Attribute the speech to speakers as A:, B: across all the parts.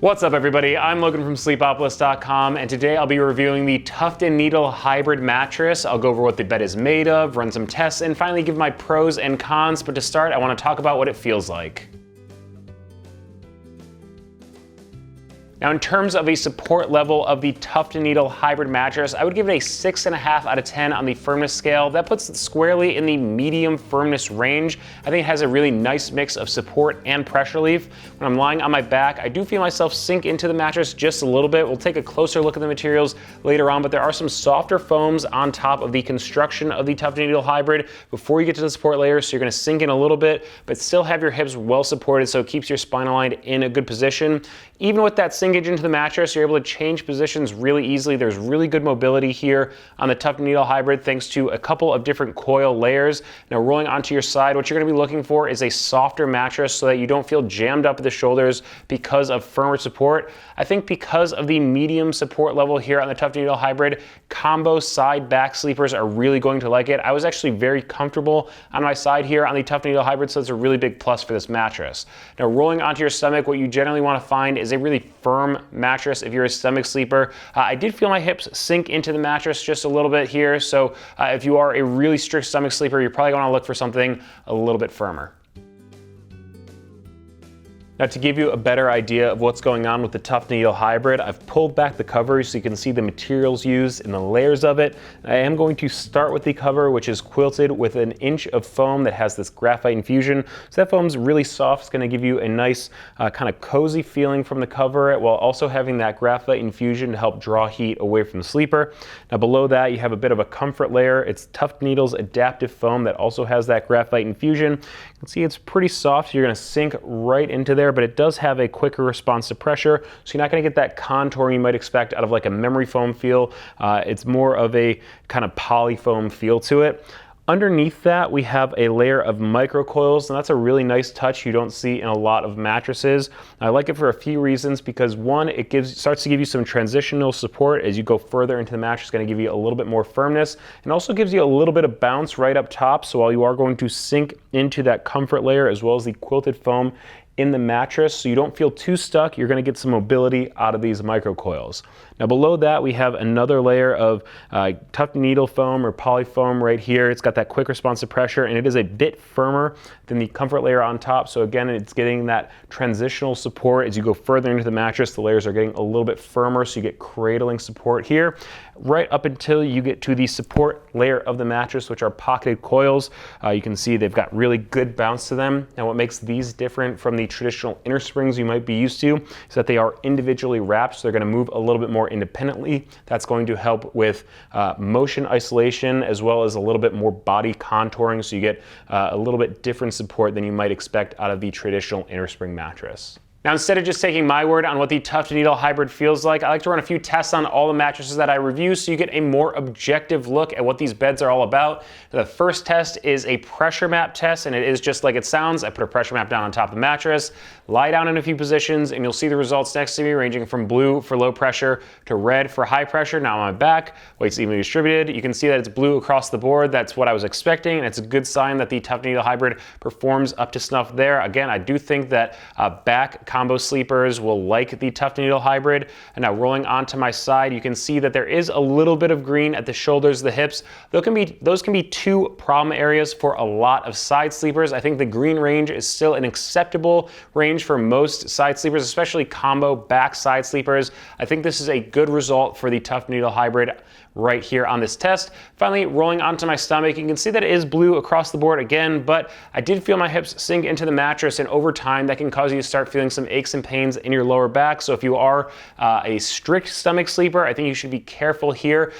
A: What's up everybody, I'm Logan from Sleepopolis.com, and today I'll be reviewing the Tuft and Needle Hybrid mattress. I'll go over what the bed is made of, run some tests, and finally give my pros and cons, but to start I want to talk about what it feels like. Now in terms of a support level of the Tuft and Needle Hybrid mattress, I would give it a 6.5 out of 10 on the firmness scale. That puts it squarely in the medium firmness range. I think it has a really nice mix of support and pressure relief. When I'm lying on my back, I do feel myself sink into the mattress just a little bit. We'll take a closer look at the materials later on, but there are some softer foams on top of the construction of the Tuft and Needle Hybrid before you get to the support layer, so you're gonna sink in a little bit, but still have your hips well supported so it keeps your spinal line in a good position. Even with that sinkage into the mattress, you're able to change positions really easily. There's really good mobility here on the Tuft and Needle Hybrid thanks to a couple of different coil layers. Now rolling onto your side, what you're gonna be looking for is a softer mattress so that you don't feel jammed up at the shoulders because of firmer support. I think because of the medium support level here on the Tuft and Needle Hybrid, combo side back sleepers are really going to like it. I was actually very comfortable on my side here on the Tuft and Needle Hybrid, so it's a really big plus for this mattress. Now rolling onto your stomach, what you generally wanna find is a really firm mattress if you're a stomach sleeper. I did feel my hips sink into the mattress just a little bit here, so if you are a really strict stomach sleeper, you're probably gonna look for something a little bit firmer. Now to give you a better idea of what's going on with the Tuft Needle Hybrid, I've pulled back the cover so you can see the materials used and the layers of it. I am going to start with the cover, which is quilted with an inch of foam that has this graphite infusion. So that foam's really soft. It's going to give you a nice kind of cozy feeling from the cover while also having that graphite infusion to help draw heat away from the sleeper. Now below that you have a bit of a comfort layer. It's Tuft Needle's adaptive foam that also has that graphite infusion. You can see it's pretty soft, so you're going to sink right into there, but it does have a quicker response to pressure, so you're not going to get that contour you might expect out of like a memory foam feel. It's more of a kind of poly foam feel to it. Underneath that, we have a layer of micro coils, and that's a really nice touch you don't see in a lot of mattresses. I like it for a few reasons, because one, it starts to give you some transitional support as you go further into the mattress. It's going to give you a little bit more firmness, and also gives you a little bit of bounce right up top, so while you are going to sink into that comfort layer as well as the quilted foam in the mattress, so you don't feel too stuck, you're going to get some mobility out of these micro coils. Now below that we have another layer of Tuft Needle foam or poly foam right here. It's got that quick response to pressure, and it is a bit firmer than the comfort layer on top. So again, it's getting that transitional support as you go further into the mattress. The layers are getting a little bit firmer, so you get cradling support here, right up until you get to the support layer of the mattress, which are pocketed coils. You can see they've got really good bounce to them. Now what makes these different from the traditional inner springs you might be used to is that they are individually wrapped, so they're going to move a little bit more independently. That's going to help with motion isolation as well as a little bit more body contouring, so you get a little bit different support than you might expect out of the traditional inner spring mattress. Now instead of just taking my word on what the Tuft and Needle Hybrid feels like, I like to run a few tests on all the mattresses that I review so you get a more objective look at what these beds are all about. The first test is a pressure map test, and it is just like it sounds. I put a pressure map down on top of the mattress, lie down in a few positions, and you'll see the results next to me ranging from blue for low pressure to red for high pressure. Now on my back, weight's evenly distributed. You can see that it's blue across the board. That's what I was expecting, and it's a good sign that the Tuft and Needle Hybrid performs up to snuff there. Again, I do think that back combo sleepers will like the Tuft and Needle Hybrid. And now rolling onto my side, you can see that there is a little bit of green at the shoulders, the hips. Those can be two problem areas for a lot of side sleepers. I think the green range is still an acceptable range for most side sleepers, especially combo back side sleepers. I think this is a good result for the Tuft and Needle Hybrid right here on this test. Finally, rolling onto my stomach, you can see that it is blue across the board again, but I did feel my hips sink into the mattress, and over time that can cause you to start feeling some aches and pains in your lower back. So if you are a strict stomach sleeper, I think you should be careful here.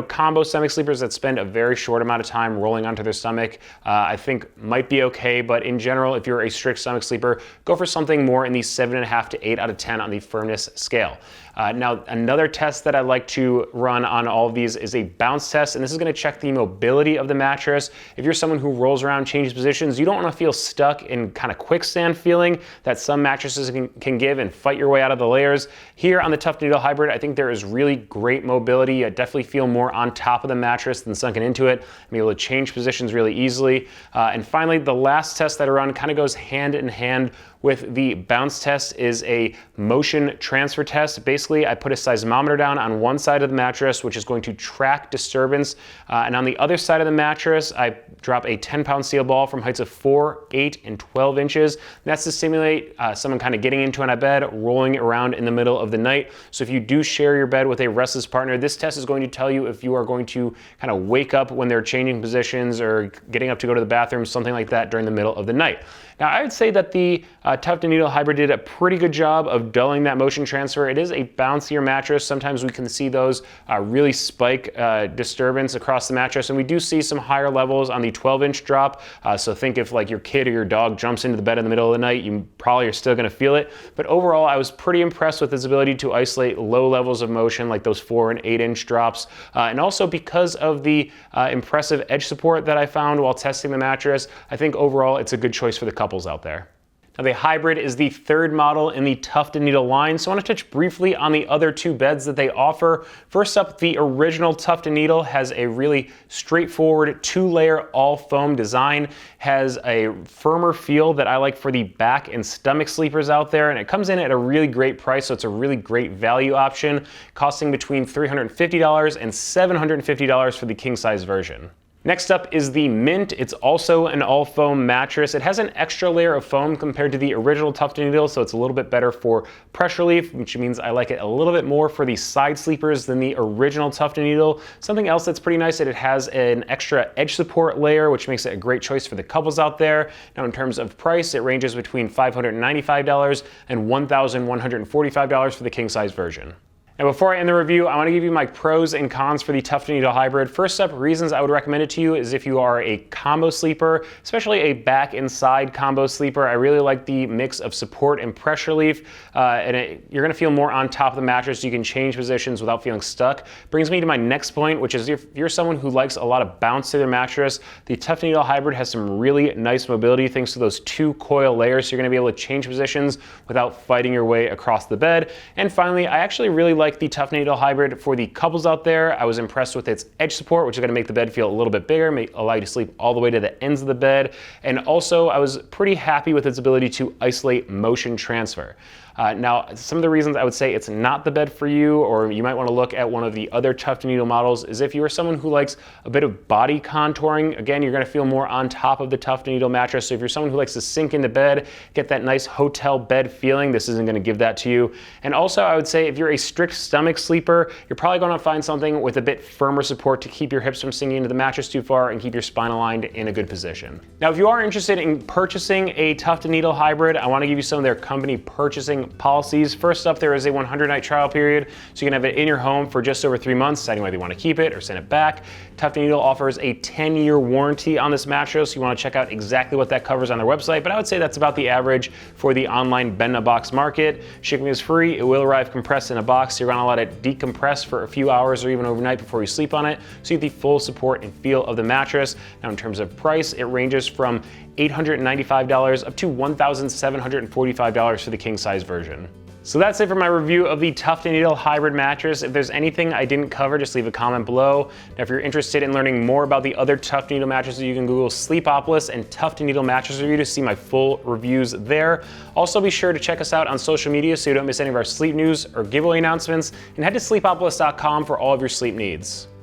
A: Combo stomach sleepers that spend a very short amount of time rolling onto their stomach, I think might be okay, but in general, if you're a strict stomach sleeper, go for something more in the 7.5 to 8 out of 10 on the firmness scale. Now, another test that I like to run on all of these is a bounce test, and this is going to check the mobility of the mattress. If you're someone who rolls around, changes positions, you don't want to feel stuck in kind of quicksand feeling that some mattresses can give and fight your way out of the layers. Here on the Tuft Needle Hybrid, I think there is really great mobility. I definitely feel more on top of the mattress than sunken into it. I'm able to change positions really easily. And finally, the last test that I run kind of goes hand in hand with the bounce test is a motion transfer test. Basically, I put a seismometer down on one side of the mattress, which is going to track disturbance, and on the other side of the mattress, I drop a 10-pound steel ball from heights of 4, 8, and 12 inches. That's to simulate someone kind of getting into a bed, rolling around in the middle of the night. So if you do share your bed with a restless partner, this test is going to tell you if you are going to kind of wake up when they're changing positions or getting up to go to the bathroom, something like that during the middle of the night. Now, I would say that the Tuft and Needle Hybrid did a pretty good job of dulling that motion transfer. It is a bouncier mattress. Sometimes we can see those really spike disturbance across the mattress, and we do see some higher levels on the 12-inch drop. So think if like your kid or your dog jumps into the bed in the middle of the night, you probably are still going to feel it. But overall, I was pretty impressed with its ability to isolate low levels of motion like those 4 and 8-inch drops. And also because of the impressive edge support that I found while testing the mattress, I think overall it's a good choice for the couples out there. Now, the Hybrid is the third model in the Tuft and Needle line, so I want to touch briefly on the other two beds that they offer. First up, the original Tuft and Needle has a really straightforward 2-layer all foam design, has a firmer feel that I like for the back and stomach sleepers out there, and it comes in at a really great price, so it's a really great value option, costing between $350 and $750 for the king size version. Next up is the Mint. It's also an all foam mattress. It has an extra layer of foam compared to the original Tuft and Needle, so it's a little bit better for pressure relief, which means I like it a little bit more for the side sleepers than the original Tuft and Needle. Something else that's pretty nice is it has an extra edge support layer, which makes it a great choice for the couples out there. Now, in terms of price, it ranges between $595 and $1,145 for the king size version. Now, before I end the review, I want to give you my pros and cons for the Tuft and Needle Hybrid. First up, reasons I would recommend it to you is if you are a combo sleeper, especially a back and side combo sleeper. I really like the mix of support and pressure relief, you're going to feel more on top of the mattress. You can change positions without feeling stuck. Brings me to my next point, which is if you're someone who likes a lot of bounce to their mattress, the Tuft and Needle Hybrid has some really nice mobility thanks to those 2 coil layers. So you're going to be able to change positions without fighting your way across the bed. And finally, I actually really like the Tuft and Needle Hybrid for the couples out there. I was impressed with its edge support, which is going to make the bed feel a little bit bigger, allow you to sleep all the way to the ends of the bed. And also, I was pretty happy with its ability to isolate motion transfer. Now, some of the reasons I would say it's not the bed for you, or you might want to look at one of the other Tuft and Needle models, is if you are someone who likes a bit of body contouring. Again, you're going to feel more on top of the Tuft and Needle mattress. So if you're someone who likes to sink into bed, get that nice hotel bed feeling, this isn't going to give that to you. And also, I would say if you're a strict stomach sleeper, you're probably going to find something with a bit firmer support to keep your hips from sinking into the mattress too far and keep your spine aligned in a good position. Now, if you are interested in purchasing a Tuft and Needle Hybrid, I want to give you some of their company purchasing policies. First up, there is a 100-night trial period, so you can have it in your home for just over 3 months, deciding whether you want to keep it or send it back. Tuft and Needle offers a 10-year warranty on this mattress, so you want to check out exactly what that covers on their website, but I would say that's about the average for the online bed-in-a-box market. Shipping is free. It will arrive compressed in a box, so you're going to let it decompress for a few hours or even overnight before you sleep on it, so you get the full support and feel of the mattress. Now, in terms of price, it ranges from $895 up to $1,745 for the king size version. So that's it for my review of the Tuft and Needle Hybrid mattress. If there's anything I didn't cover, just leave a comment below. Now, if you're interested in learning more about the other Tuft and Needle mattresses, you can Google Sleepopolis and Tuft and Needle mattress review to see my full reviews there. Also, be sure to check us out on social media so you don't miss any of our sleep news or giveaway announcements, and head to sleepopolis.com for all of your sleep needs.